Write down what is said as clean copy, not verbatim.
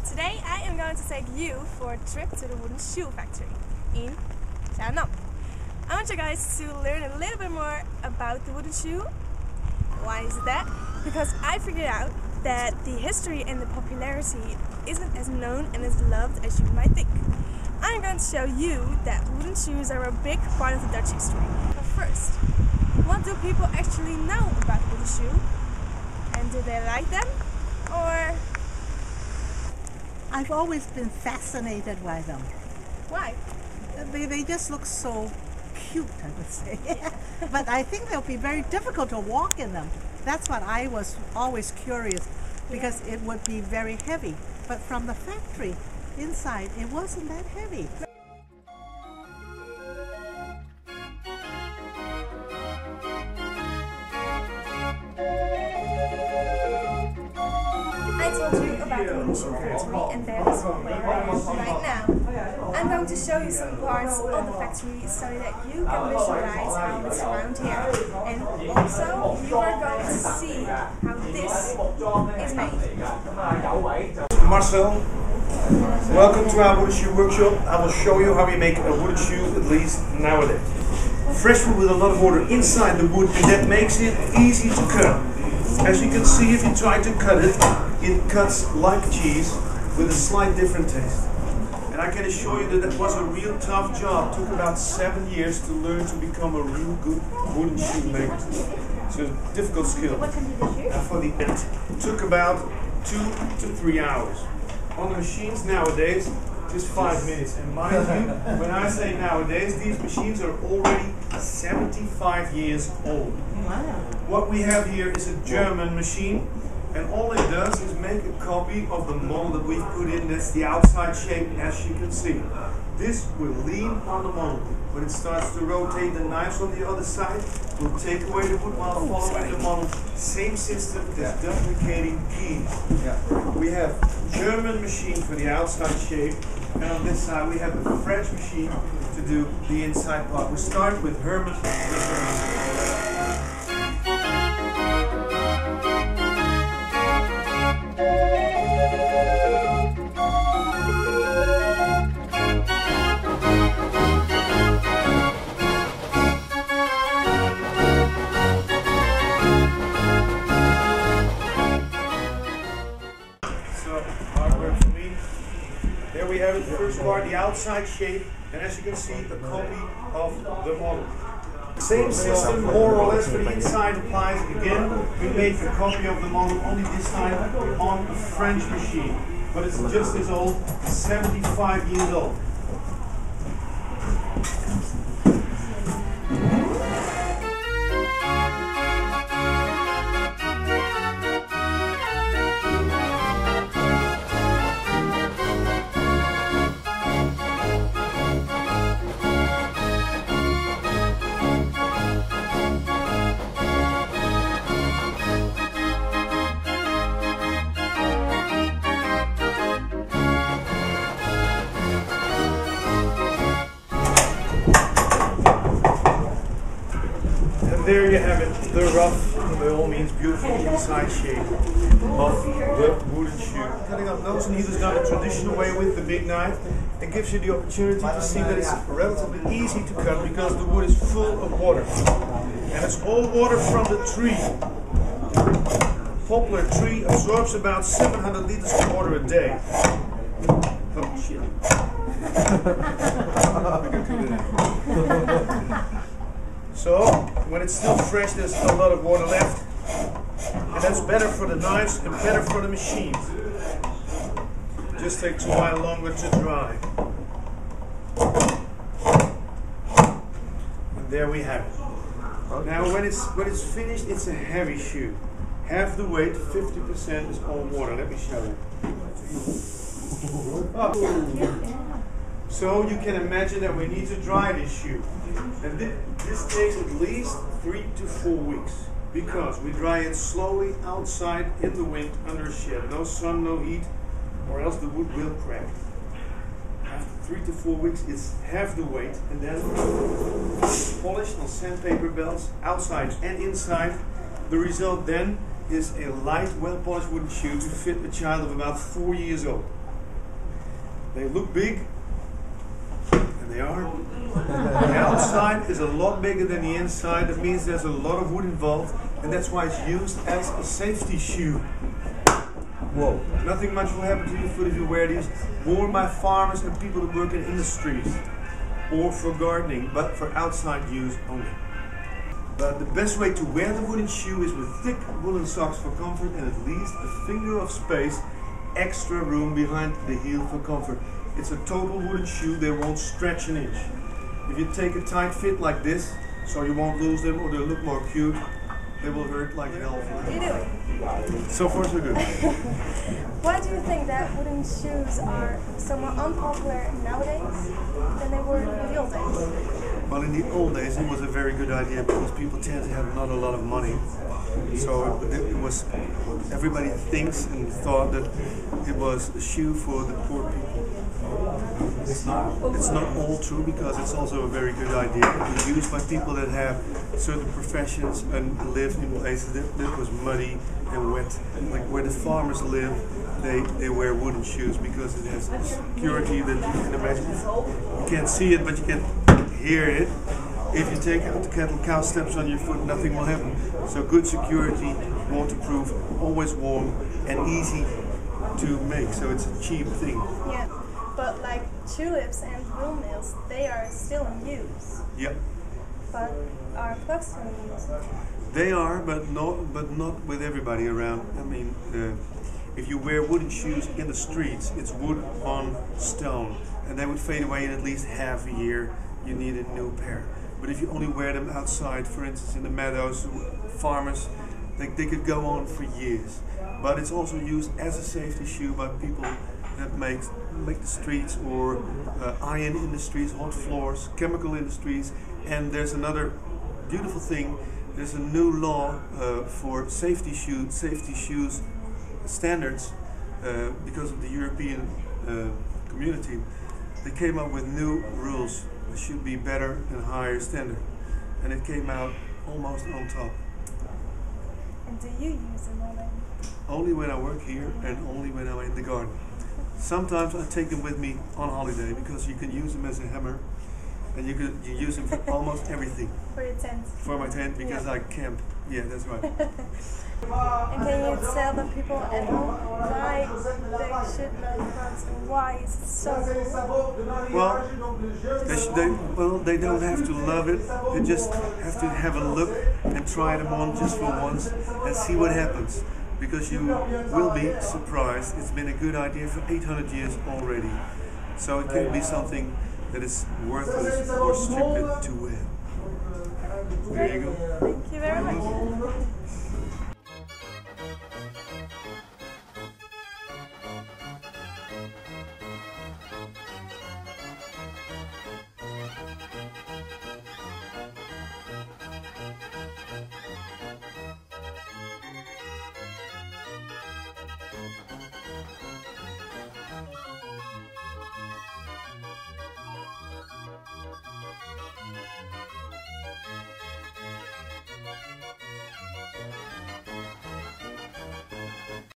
Today I am going to take you for a trip to the wooden shoe factory in Zaanse. I want you guys to learn a little bit more about the wooden shoe. Why is that? Because I figured out that the history and the popularity isn't as known and as loved as you might think. I'm going to show you that wooden shoes are a big part of the Dutch history. But first, what do people actually know about the wooden shoe? And do they like them? Or... I've always been fascinated by them. why? They just look so cute, I would say. But I think they'll be very difficult to walk in them. That's what I was always curious, because it would be very heavy. But from the factory inside, it wasn't that heavy. I told you about the wooden shoe factory, and that is where I am right now. I'm going to show you some parts of the factory so that you can visualize how it's around here. And also, you are going to see how this is made. Marcel, welcome to our wooden shoe workshop. I will show you how we make a wooden shoe, at least nowadays. Fresh wood with a lot of water inside the wood, and that makes it easy to cut. As you can see, if you try to cut it, it cuts like cheese with a slight different taste. And I can assure you that was a real tough job. It took about 7 years to learn to become a real good wooden shoe maker. It's a difficult skill. And for the end, it took about 2 to 3 hours. On the machines nowadays, just 5 minutes. And mind you, when I say nowadays, these machines are already 75 years old. What we have here is a German machine, and all it does is make a copy of the model that we've put in. That's the outside shape, as you can see. This will lean on the model. When it starts to rotate the knives on the other side, we'll take away the wood while following the model. Same system as duplicating keys. We have German machine for the outside shape, and on this side we have a French machine to do the inside part. We start with Herman. There we have it, the first part, the outside shape, and as you can see, a copy of the model. Same system, more or less, for the inside applies again. We made a copy of the model, only this time on a French machine. But it's just as old, 75 years old. There you have it, the rough, by all means beautiful inside shape of the wooden shoe. Cutting up nose and heel is done a traditional way with the big knife. It gives you the opportunity to see that it's relatively easy to cut because the wood is full of water. And it's all water from the tree. Poplar tree absorbs about 700 liters of water a day. Oh shit. So, when it's still fresh, there's still a lot of water left. And that's better for the knives and better for the machines. Just takes a while longer to dry. And there we have it. Now, when it's finished, it's a heavy shoe. Half the weight, 50% is all water. Let me show you. So you can imagine that we need to dry this shoe. And this takes at least 3 to 4 weeks, because we dry it slowly outside in the wind under a shed. No sun, no heat, or else the wood will crack. After 3 to 4 weeks, it's half the weight, and then polished on sandpaper belts, outside and inside. The result then is a light, well-polished wooden shoe to fit a child of about 4 years old. They look big, and they are. The outside is a lot bigger than the inside. That means there's a lot of wood involved, and that's why it's used as a safety shoe. Whoa. Nothing much will happen to your foot if you wear these. Worn by farmers and people that work in industries, or for gardening, but for outside use only. But the best way to wear the wooden shoe is with thick woolen socks for comfort and at least a finger of space, extra room behind the heel for comfort. It's a total wooden shoe, they won't stretch an inch. If you take a tight fit like this, so you won't lose them or they'll look more cute, they will hurt like hell. What are you doing? So far so good. Why do you think that wooden shoes are so more unpopular nowadays than they were in the old days? Well, in the old days, it was a very good idea because people tend to have not a lot of money. So it was, everybody thinks and thought that it was a shoe for the poor people. It's not all true because it's also a very good idea. It's used by people that have certain professions and live in places that was muddy and wet. Like where the farmers live, they wear wooden shoes because it has security that you can imagine. You can't see it, but you can hear it. If you take out the cattle cow steps on your foot, nothing will happen. So good security, waterproof, always warm and easy to make. So it's a cheap thing. Yeah, but like tulips and windmills, they are still in use. Yep. But are plugs still in use? They are, but not with everybody around. I mean, if you wear wooden shoes in the streets, it's wood on stone, and they would fade away in at least half a year. You need a new pair. But if you only wear them outside, for instance in the meadows, farmers, they could go on for years. But it's also used as a safety shoe by people that make the streets or iron industries, hot floors, chemical industries. And there's another beautiful thing. There's a new law for safety shoes standards because of the European community. They came up with new rules. It should be better and higher standard, and it came out almost on top. And do you use them all then? Only when I work here and only when I'm in the garden. Sometimes I take them with me on holiday because you can use them as a hammer, and you use them for almost everything. For your tent? For my tent because I camp. Yeah, that's right. And can you tell the people at home why they should love plugs and why it's so Well, they don't have to love it. They just have to have a look and try them on just for once and see what happens. Because you will be surprised. It's been a good idea for 800 years already. So it can be something that is worthless or stupid to wear. There you go. Thank you very much.